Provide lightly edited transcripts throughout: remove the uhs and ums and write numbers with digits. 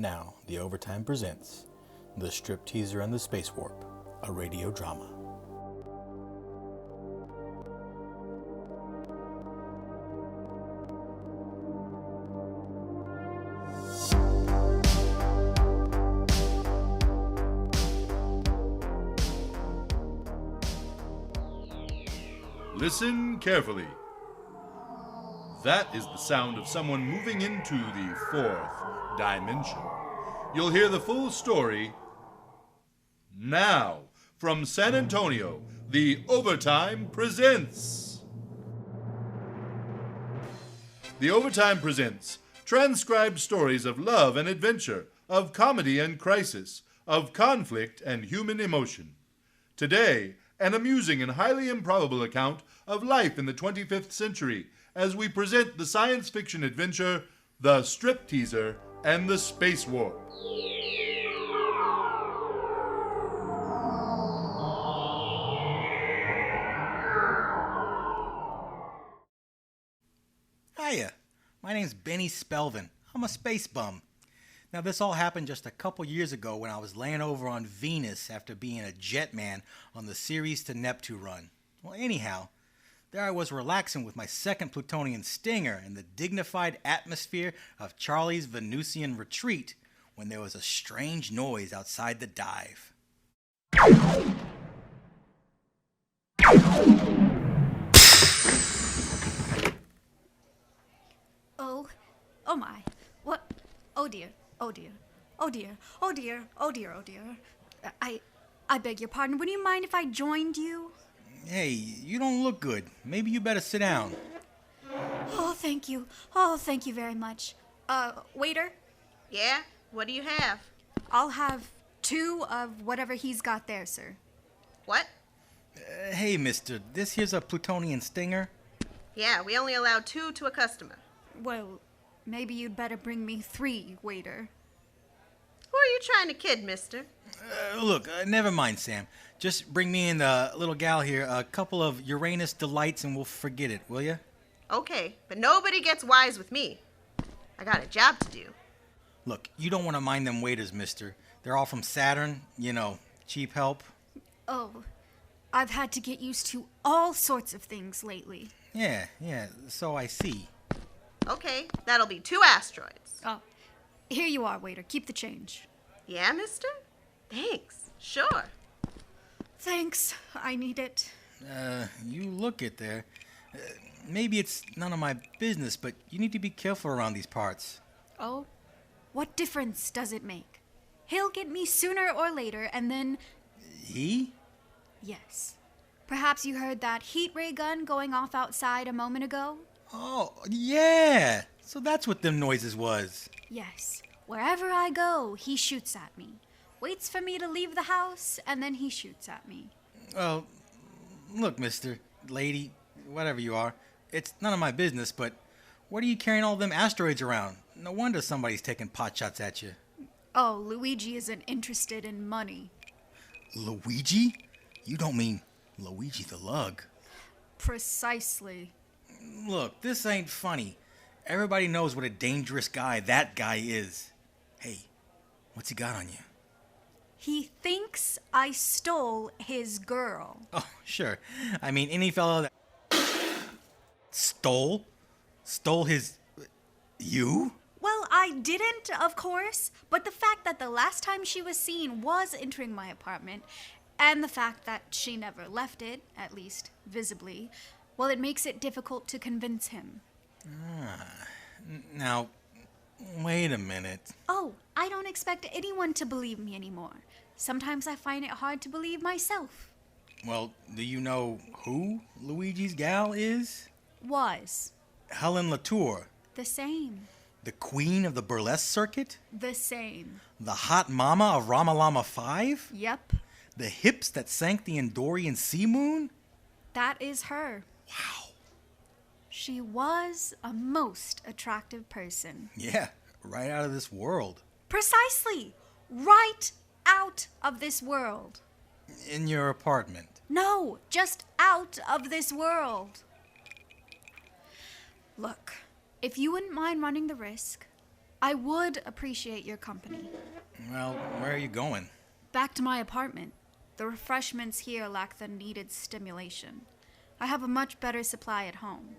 now, The Overtime presents The Stripteaser and the SpaceWarp, a radio drama. Listen carefully. That is the sound of someone moving into the fourth dimension. You'll hear the full story now. From San Antonio, The Overtime presents. The Overtime presents transcribed stories of love and adventure, of comedy and crisis, of conflict and human emotion. Today, an amusing and highly improbable account of life in the 25th century as we present the science fiction adventure, The Stripteaser and the SpaceWarp. Hiya, my name's Benny Spelvin. I'm a space bum. Now, this all happened just a couple years ago when I was laying over on Venus after being a jetman on the Ceres to Neptune run. Well, anyhow, there I was relaxing with my second plutonian stinger in the dignified atmosphere of Charlie's Venusian retreat when there was a strange noise outside the dive. Oh my. What? Oh dear. Oh dear. Oh dear. Oh dear. Oh dear. Oh dear. I beg your pardon. Would you mind if I joined you? Hey, you don't look good. Maybe you better sit down. Oh, thank you. Oh, thank you very much. Waiter? Yeah? What do you have? I'll have 2 of whatever he's got there, sir. What? Hey, mister, this here's a plutonian stinger. Yeah, we only allow 2 to a customer. Well, maybe you'd better bring me 3, waiter. Who are you trying to kid, mister? Look, never mind, Sam. Just bring me and the little gal here a couple of Uranus delights and we'll forget it, will ya? Okay, but nobody gets wise with me. I got a job to do. Look, you don't want to mind them waiters, mister. They're all from Saturn, cheap help. Oh, I've had to get used to all sorts of things lately. Yeah, so I see. Okay, that'll be 2 asteroids. Oh, here you are, waiter. Keep the change. Yeah, mister? Thanks. Sure. Thanks. I need it. You look it there. Maybe it's none of my business, but you need to be careful around these parts. Oh? What difference does it make? He'll get me sooner or later, and then... He? Yes. Perhaps you heard that heat ray gun going off outside a moment ago? Oh, yeah! So that's what them noises was. Yes. Wherever I go, he shoots at me. Waits for me to leave the house, and then he shoots at me. Well, look, mister, lady, whatever you are, it's none of my business, but what are you carrying all them asteroids around? No wonder somebody's taking pot shots at you. Oh, Luigi isn't interested in money. Luigi? You don't mean Luigi the Lug? Precisely. Look, this ain't funny. Everybody knows what a dangerous guy that guy is. Hey, what's he got on you? He thinks I stole his girl. Oh, sure. I mean, any fellow that... Stole his... You? Well, I didn't, of course, but the fact that the last time she was seen was entering my apartment, and the fact that she never left it, at least visibly, well, it makes it difficult to convince him. Now, wait a minute. Oh, I don't expect anyone to believe me anymore. Sometimes I find it hard to believe myself. Well, do you know who Luigi's gal is? Was. Helen Latour. The same. The queen of the burlesque circuit? The same. The hot mama of Ramalama 5? Yep. The hips that sank the Endorian sea moon? That is her. Wow. She was a most attractive person. Yeah, right out of this world. Precisely. Right out of this world. In your apartment? No, just out of this world. Look, if you wouldn't mind running the risk, I would appreciate your company. Well, where are you going? Back to my apartment. The refreshments here lack the needed stimulation. I have a much better supply at home.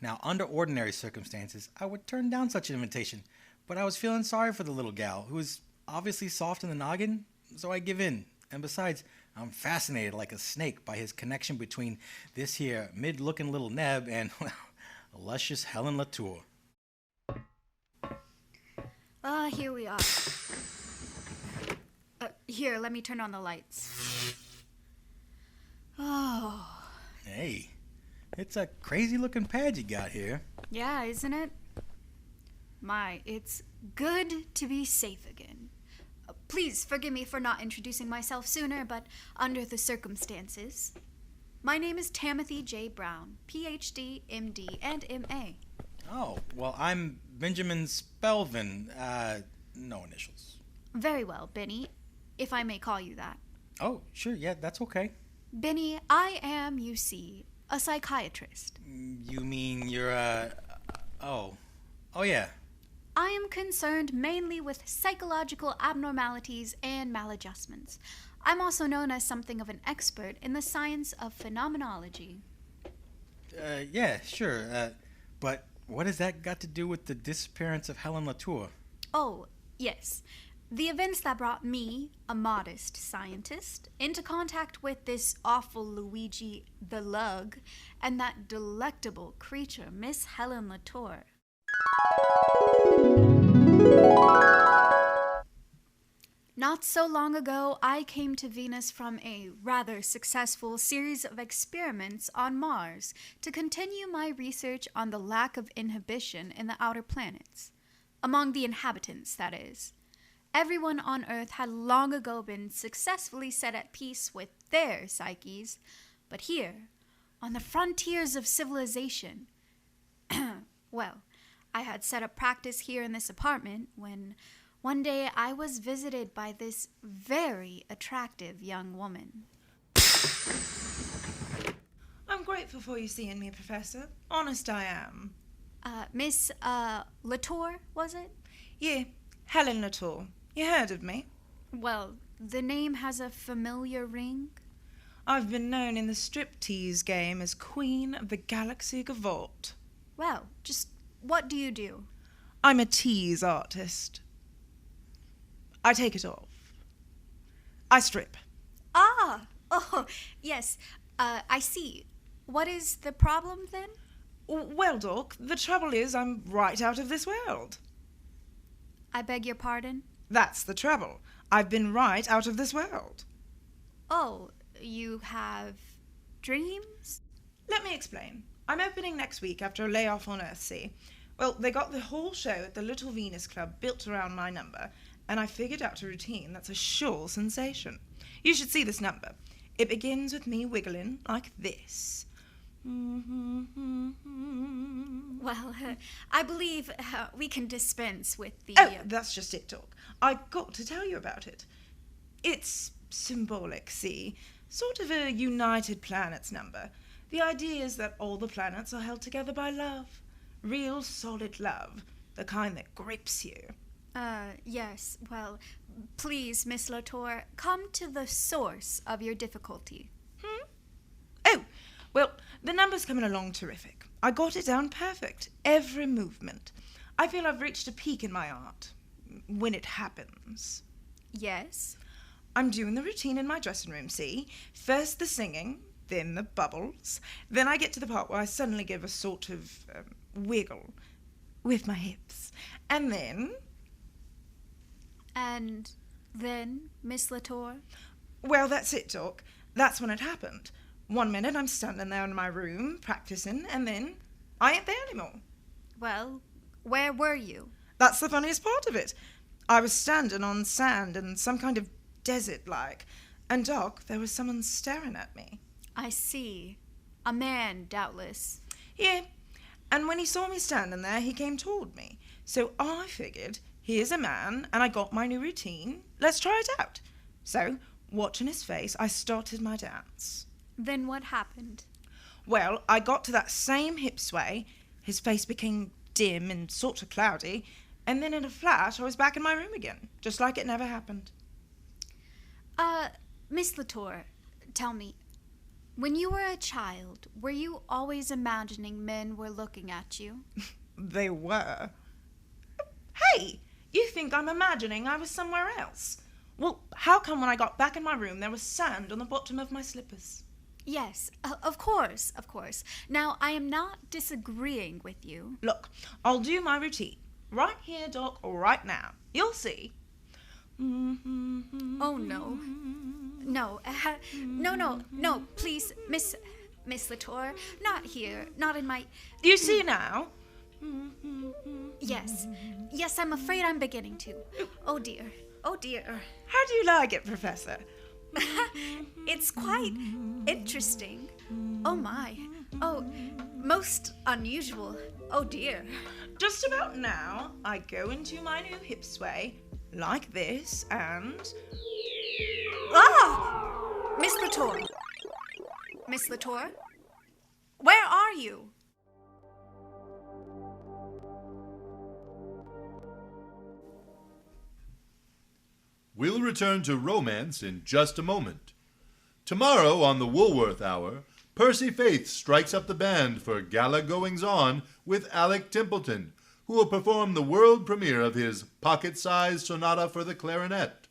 Now, under ordinary circumstances, I would turn down such an invitation, but I was feeling sorry for the little gal, who is obviously soft in the noggin, so I give in. And besides, I'm fascinated like a snake by his connection between this here mid-looking little neb and, well, luscious Helen Latour. Here we are. Here, let me turn on the lights. Oh. Hey, it's a crazy-looking pad you got here. Yeah, isn't it? My, it's good to be safe again. Please forgive me for not introducing myself sooner, but under the circumstances. My name is Timothy J. Brown, Ph.D., M.D., and M.A. Oh, well, I'm Benjamin Spelvin. No initials. Very well, Benny, if I may call you that. Oh, sure, yeah, that's okay. Benny, I am, you see, a psychiatrist. You mean you're, oh, yeah. I am concerned mainly with psychological abnormalities and maladjustments. I'm also known as something of an expert in the science of phenomenology. Yeah, sure, but what has that got to do with the disappearance of Helen Latour? Oh, yes. The events that brought me, a modest scientist, into contact with this awful Luigi the Lug and that delectable creature, Miss Helen Latour. Not so long ago, I came to Venus from a rather successful series of experiments on Mars to continue my research on the lack of inhibition in the outer planets. Among the inhabitants, that is. Everyone on Earth had long ago been successfully set at peace with their psyches, but here, on the frontiers of civilization, well, I had set up practice here in this apartment when one day I was visited by this very attractive young woman. I'm grateful for you seeing me, Professor. Honest I am. Miss, Latour, was it? Yeah, Helen Latour. You heard of me? Well, the name has a familiar ring. I've been known in the striptease game as Queen of the Galaxy Gavolt. Well, just what do you do? I'm a tease artist. I take it off. I strip. Ah! Oh, yes. I see. What is the problem, then? Well, Doc, the trouble is I'm right out of this world. I beg your pardon? That's the trouble. I've been right out of this world. Oh, you have dreams? Let me explain. I'm opening next week after a layoff on Earthsea. Well, they got the whole show at the Little Venus Club built around my number, and I figured out a routine that's a sure sensation. You should see this number. It begins with me wiggling like this. Well, I believe we can dispense with the... Oh, that's just it, Doc. I got to tell you about it. It's symbolic, see? Sort of a United Planets number. The idea is that all the planets are held together by love. Real solid love. The kind that grips you. Yes. Well, please, Miss Latour, come to the source of your difficulty. Oh, well, the number's coming along terrific. I got it down perfect. Every movement. I feel I've reached a peak in my art. When it happens. Yes? I'm doing the routine in my dressing room, see? First the singing, then the bubbles. Then I get to the part where I suddenly give a sort of wiggle with my hips. And then... And then, Miss Latour? Well, that's it, Doc. That's when it happened. 1 minute I'm standing there in my room, practicing, and then I ain't there anymore. Well, where were you? That's the funniest part of it. I was standing on sand in some kind of desert-like, and, Doc, there was someone staring at me. I see. A man, doubtless. Yeah, and when he saw me standing there, he came toward me. So I figured, here's a man, and I got my new routine. Let's try it out. So, watching his face, I started my dance. Then what happened? Well, I got to that same hip sway, his face became dim and sort of cloudy, and then in a flash I was back in my room again, just like it never happened. Miss Latour, tell me, when you were a child, were you always imagining men were looking at you? They were. Hey, you think I'm imagining I was somewhere else? Well, how come when I got back in my room there was sand on the bottom of my slippers? Yes, of course. Now, I am not disagreeing with you. Look, I'll do my routine. Right here, Doc, right now. You'll see. Oh, no. No, please, Miss Latour, not here, not in my... You see now? Yes, I'm afraid I'm beginning to. Oh, dear. How do you like it, Professor? It's quite interesting. Oh, my. Oh, most unusual. Oh, dear. Just about now, I go into my new hip sway, like this, and... Ah! Miss Latour? Where are you? We'll return to romance in just a moment. Tomorrow on the Woolworth Hour, Percy Faith strikes up the band for gala goings-on with Alec Templeton, who will perform the world premiere of his pocket-sized sonata for the clarinet.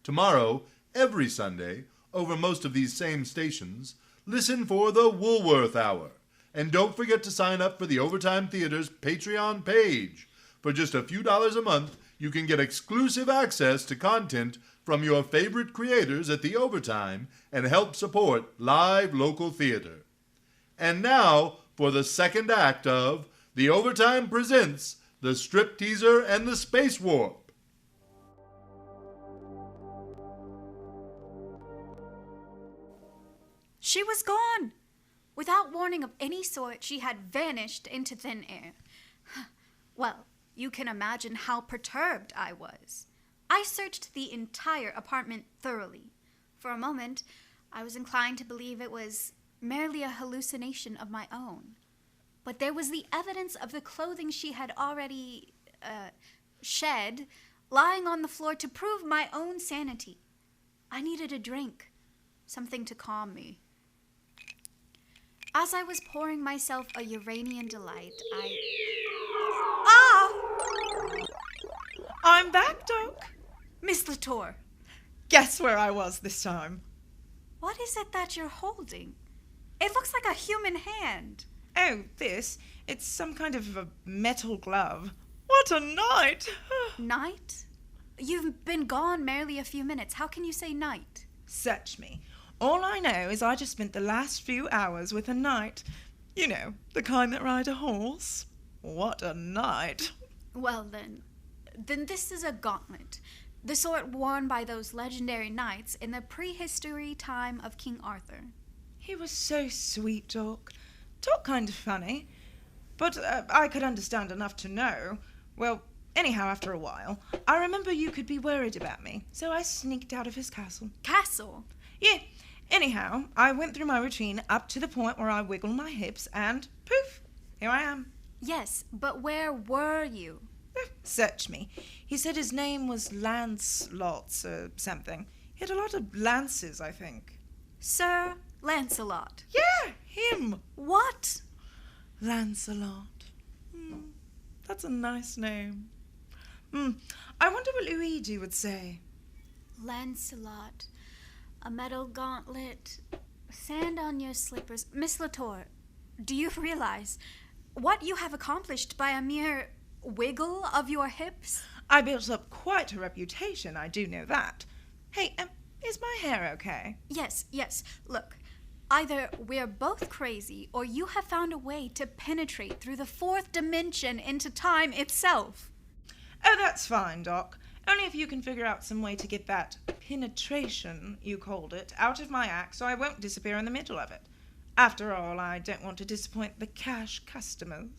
Tomorrow, every Sunday, over most of these same stations, listen for the Woolworth Hour. And don't forget to sign up for the Overtime Theater's Patreon page. For just a few dollars a month, you can get exclusive access to content from your favorite creators at the Overtime and help support live local theater. And now for the second act of The Overtime Presents The Stripteaser and the SpaceWarp. She was gone. Without warning of any sort, she had vanished into thin air. Well, you can imagine how perturbed I was. I searched the entire apartment thoroughly. For a moment, I was inclined to believe it was merely a hallucination of my own. But there was the evidence of the clothing she had already shed lying on the floor to prove my own sanity. I needed a drink, something to calm me. As I was pouring myself a Uranian delight, I'm back, Doc. Miss Latour, Guess where I was this time? what is it that you're holding? It looks like a human hand. Oh, this. It's some kind of a metal glove. What a night! Night? You've been gone merely a few minutes. How can you say night? Search me. All I know is I just spent the last few hours with a knight. You know, the kind that ride a horse. What a night. Well, then this is a gauntlet. The sort worn by those legendary knights in the prehistory time of King Arthur. He was so sweet, Doc. Talk kind of funny. But I could understand enough to know. Well, anyhow, after a while, I remember you could be worried about me, so I sneaked out of his castle. Castle? Yeah. Anyhow, I went through my routine up to the point where I wiggled my hips and poof, here I am. Yes, but where were you? Search me. He said his name was Lancelot or something. He had a lot of lances, I think. Sir Lancelot. Yeah, him. What? Lancelot. That's a nice name. I wonder what Luigi would say. Lancelot. A metal gauntlet. Sand on your slippers. Miss Latour, do you realize what you have accomplished by a mere wiggle of your hips? I built up quite a reputation, I do know that. Hey, is my hair okay? Yes. Look, either we're both crazy or you have found a way to penetrate through the fourth dimension into time itself. Oh, that's fine, Doc. Only if you can figure out some way to get that penetration, you called it, out of my act so I won't disappear in the middle of it. After all, I don't want to disappoint the cash customers.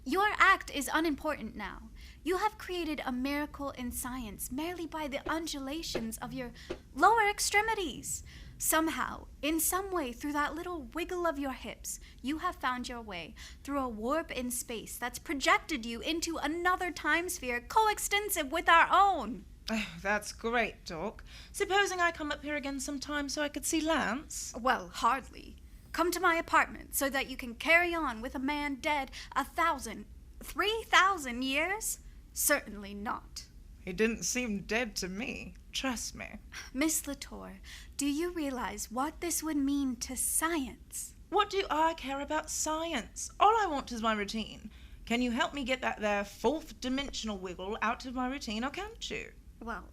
Your act is unimportant now. You have created a miracle in science merely by the undulations of your lower extremities. Somehow, in some way, through that little wiggle of your hips, you have found your way through a warp in space that's projected you into another time sphere coextensive with our own. Oh, that's great, Doc. Supposing I come up here again sometime so I could see Lance? Well, hardly. Come to my apartment so that you can carry on with a man dead 1,000, 3,000 years? Certainly not. He didn't seem dead to me. Trust me. Miss Latour, do you realize what this would mean to science? What do I care about science? All I want is my routine. Can you help me get that there fourth dimensional wiggle out of my routine, or can't you? Well,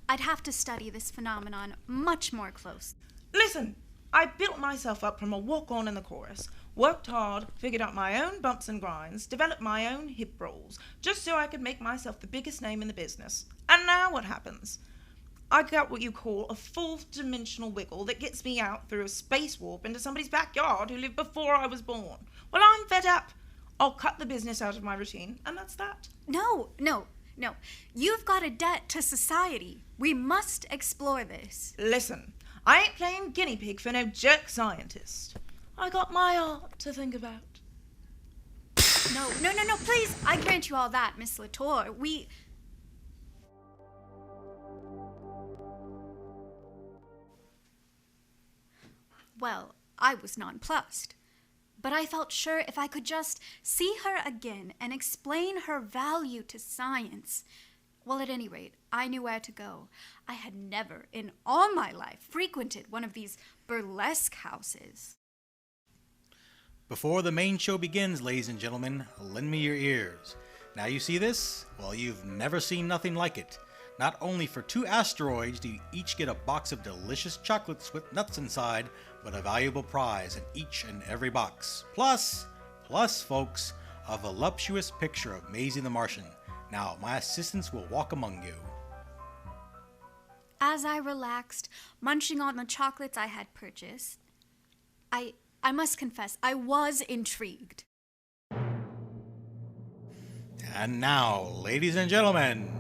I'd have to study this phenomenon much more closely. Listen, I built myself up from a walk-on in the chorus, worked hard, figured out my own bumps and grinds, developed my own hip rolls, just so I could make myself the biggest name in the business. And now what happens? I got what you call a fourth dimensional wiggle that gets me out through a space warp into somebody's backyard who lived before I was born. Well, I'm fed up. I'll cut the business out of my routine, and that's that. No. You've got a debt to society. We must explore this. Listen, I ain't playing guinea pig for no jerk scientist. I got my art to think about. No, please. I grant you all that, Miss Latour. Well, I was nonplussed. But I felt sure if I could just see her again and explain her value to science, well, at any rate, I knew where to go. I had never in all my life frequented one of these burlesque houses. Before the main show begins, ladies and gentlemen, lend me your ears. Now you see this? Well, you've never seen nothing like it. Not only for 2 asteroids do you each get a box of delicious chocolates with nuts inside, but a valuable prize in each and every box. Plus, folks, a voluptuous picture of Maisie the Martian. Now, my assistants will walk among you. As I relaxed, munching on the chocolates I had purchased, I must confess, I was intrigued. And now, ladies and gentlemen,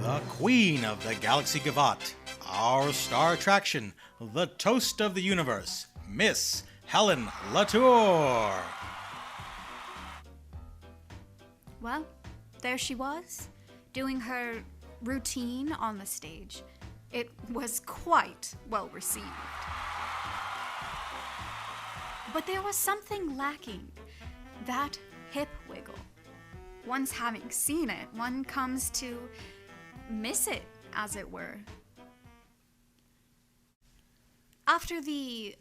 the Queen of the Galaxy Gavotte, our star attraction, the toast of the universe, Miss Helen Latour. Well, there she was, doing her routine on the stage. It was quite well received. But there was something lacking, that hip wiggle. Once having seen it, one comes to miss it, as it were. After the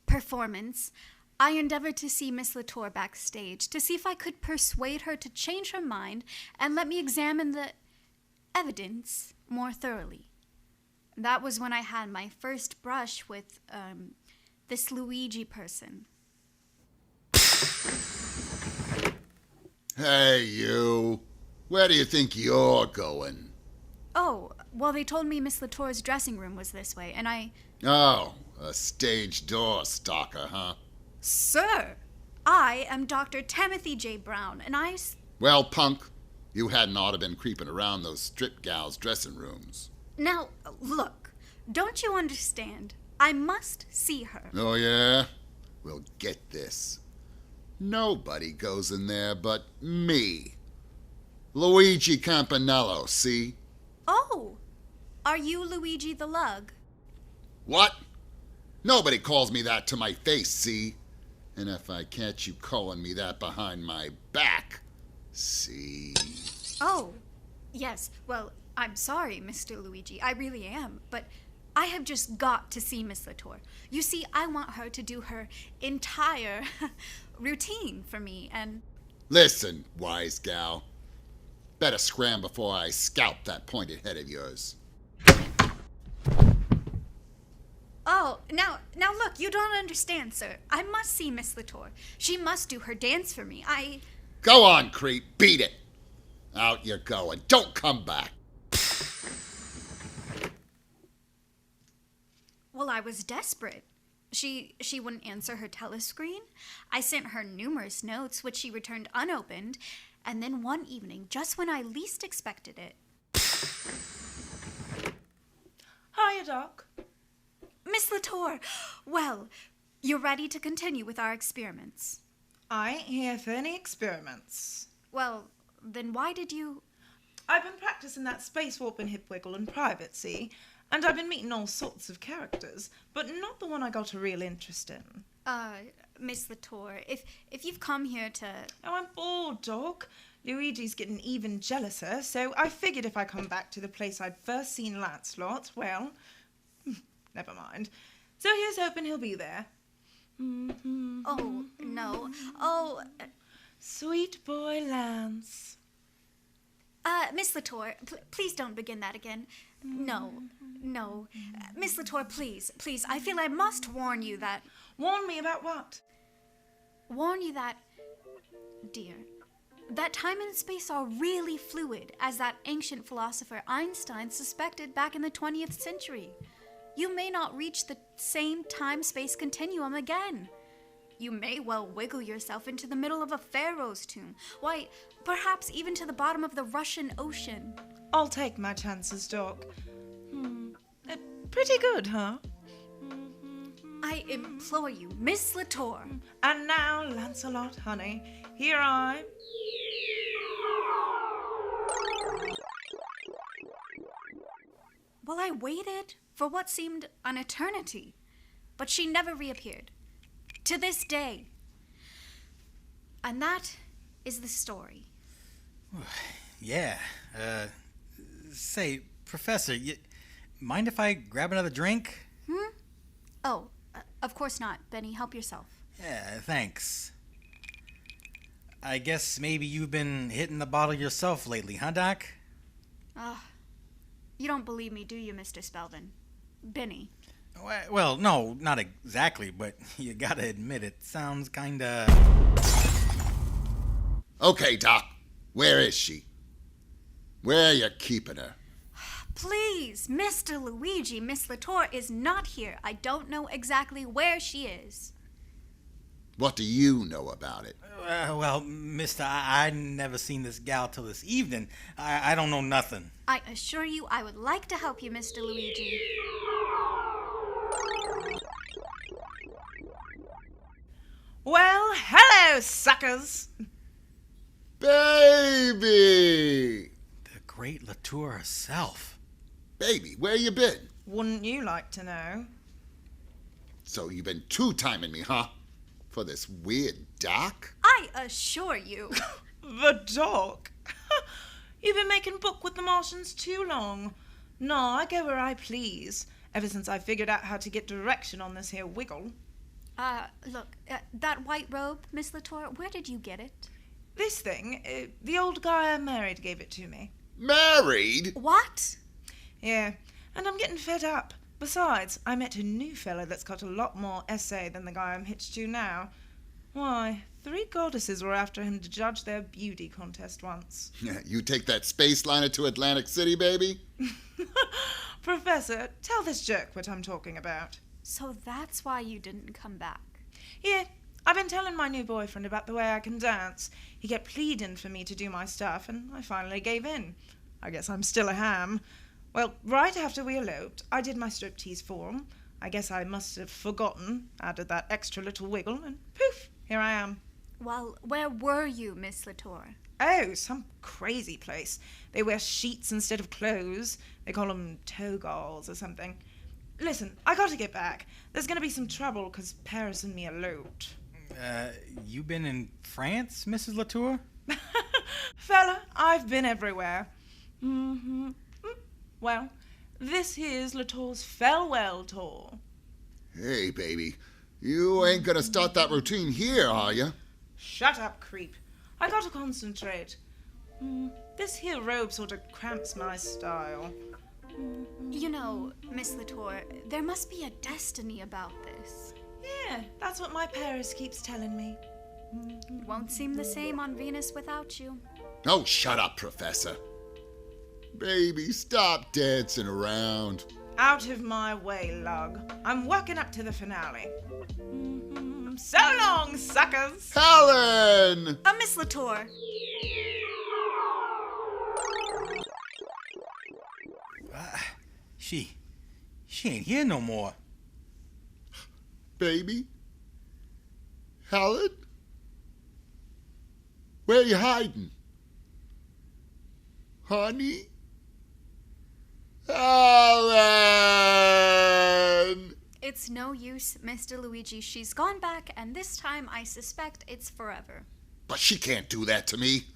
performance, I endeavored to see Miss Latour backstage to see if I could persuade her to change her mind and let me examine the evidence more thoroughly. That was when I had my first brush with this Luigi person. Hey, you. Where do you think you're going? Oh, well, they told me Miss Latour's dressing room was this way, and I... Oh, a stage door stalker, huh? Sir, I am Dr. Timothy J. Brown, and Well, punk, you hadn't ought to been creeping around those strip gals' dressing rooms. Now, look, don't you understand? I must see her. Oh, yeah? Well, get this. Nobody goes in there but me. Luigi Campanello, see? Oh, are you Luigi the Lug? What? Nobody calls me that to my face, see? And if I catch you calling me that behind my back, see? Oh, yes. Well, I'm sorry, Mr. Luigi. I really am. But I have just got to see Miss Latour. You see, I want her to do her entire routine for me, and... Listen, wise gal. Better scram before I scalp that pointed head of yours. Oh, now look, you don't understand, sir. I must see Miss Latour. She must do her dance for me. Go on, creep. Beat it. Out you go, and don't come back. Well, I was desperate. She wouldn't answer her telescreen. I sent her numerous notes, which she returned unopened. And then one evening, just when I least expected it... Hiya, Doc. Miss Latour! Well, you're ready to continue with our experiments. I ain't here for any experiments. Well, then why did you... I've been practicing that SpaceWarp and hip wiggle in private, see? And I've been meeting all sorts of characters, but not the one I got a real interest in. Miss Latour, if you've come here to... Oh, I'm bored, Doc. Luigi's getting even jealouser, so I figured if I come back to the place I'd first seen Lancelot, well, never mind. So here's hoping he'll be there. Oh, no. Oh, Sweet boy Lance. Miss Latour, please don't begin that again. No. Miss Latour, please, I feel I must warn you that... Warn me about what? Warn you that... Dear, that time and space are really fluid, as that ancient philosopher Einstein suspected back in the 20th century. You may not reach the same time-space continuum again. You may well wiggle yourself into the middle of a pharaoh's tomb. Why, perhaps even to the bottom of the Russian Ocean. I'll take my chances, Doc. Pretty good, huh? I implore you, Miss Latour. And now, Lancelot, honey, here I... Well, I waited for what seemed an eternity, but she never reappeared. To this day. And that is the story. Yeah. Say, Professor, mind if I grab another drink? Oh, of course not. Benny, help yourself. Yeah, thanks. I guess maybe you've been hitting the bottle yourself lately, huh, Doc? You don't believe me, do you, Mr. Spelvin? Benny. Well, no, not exactly, but you gotta admit it sounds kinda... Okay, Doc. Where is she? Where are you keeping her? Please, Mr. Luigi, Miss Latour is not here. I don't know exactly where she is. What do you know about it? Well, mister, I never seen this gal till this evening. I don't know nothing. I assure you I would like to help you, Mr. Luigi. Well, hello, suckers. Baby! The great Latour herself. Baby, where you been? Wouldn't you like to know? So you've been two-timing me, huh? For this weird doc? I assure you. The Doc? You've been making book with the Martians too long. No, I go where I please, ever since I figured out how to get direction on this here wiggle. Look, that white robe, Miss Latour, where did you get it? This thing, the old guy I married gave it to me. Married? What? Yeah, and I'm getting fed up. Besides, I met a new fella that's got a lot more essay than the guy I'm hitched to now. Why, 3 goddesses were after him to judge their beauty contest once. You take that space liner to Atlantic City, baby? Professor, tell this jerk what I'm talking about. So that's why you didn't come back. Yeah, I've been telling my new boyfriend about the way I can dance. He kept pleading for me to do my stuff, and I finally gave in. I guess I'm still a ham. Well, right after we eloped, I did my striptease form. I guess I must have forgotten, added that extra little wiggle, and poof, here I am. Well, where were you, Miss Latour? Oh, some crazy place. They wear sheets instead of clothes. They call them togalls or something. Listen, I gotta get back. There's gonna be some trouble because Paris and me eloped. You been in France, Mrs. Latour? Fella, I've been everywhere. Well, this here's Latour's farewell tour. Hey, baby. You ain't gonna start that routine here, are you? Shut up, creep. I gotta concentrate. This here robe sort of cramps my style. You know, Miss Latour, there must be a destiny about this. Yeah, that's what my Paris keeps telling me. It won't seem the same on Venus without you. Oh, shut up, Professor. Baby, stop dancing around. Out of my way, lug. I'm working up to the finale. So long, suckers! Helen! Miss Latour. She ain't here no more. baby? Helen? Where you hiding? Honey? Helen! It's no use, Mr. Luigi. She's gone back, and this time I suspect it's forever. But she can't do that to me.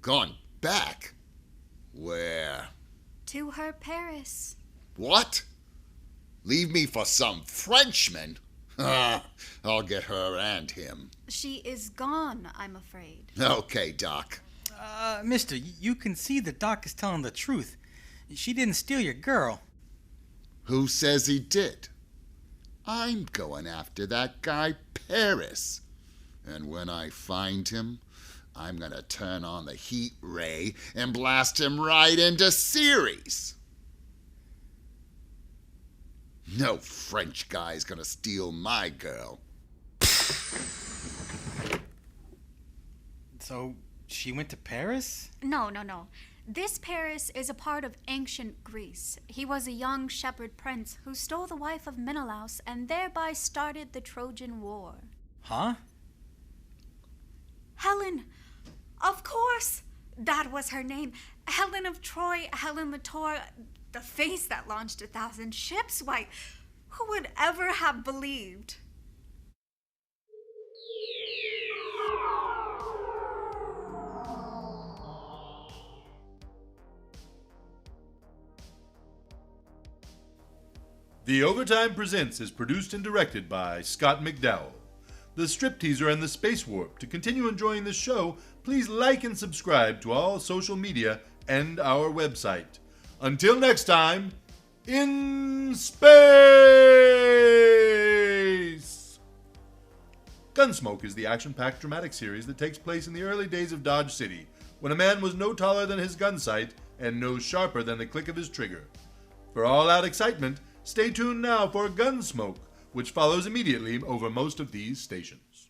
Gone back? Where? To her Paris. What? Leave me for some Frenchman? I'll get her and him. She is gone, I'm afraid. Okay, Doc. Mister, you can see the doc is telling the truth. She didn't steal your girl. Who says he did? I'm going after that guy Paris. And when I find him, I'm gonna turn on the heat ray and blast him right into Ceres. No French guy's gonna steal my girl. So, she went to Paris? No. This Paris is a part of ancient Greece. He was a young shepherd prince who stole the wife of Menelaus and thereby started the Trojan War. Huh? Helen! Of course! That was her name. Helen of Troy, Helen Latour, the face that launched 1,000 ships. Why, who would ever have believed? The Overtime Presents is produced and directed by Scott McDowell. The Stripteaser and the SpaceWarp. To continue enjoying this show, please like and subscribe to all social media and our website. Until next time, in space! Gunsmoke is the action-packed dramatic series that takes place in the early days of Dodge City, when a man was no taller than his gun sight and no sharper than the click of his trigger. For all-out excitement, stay tuned now for Gunsmoke, which follows immediately over most of these stations.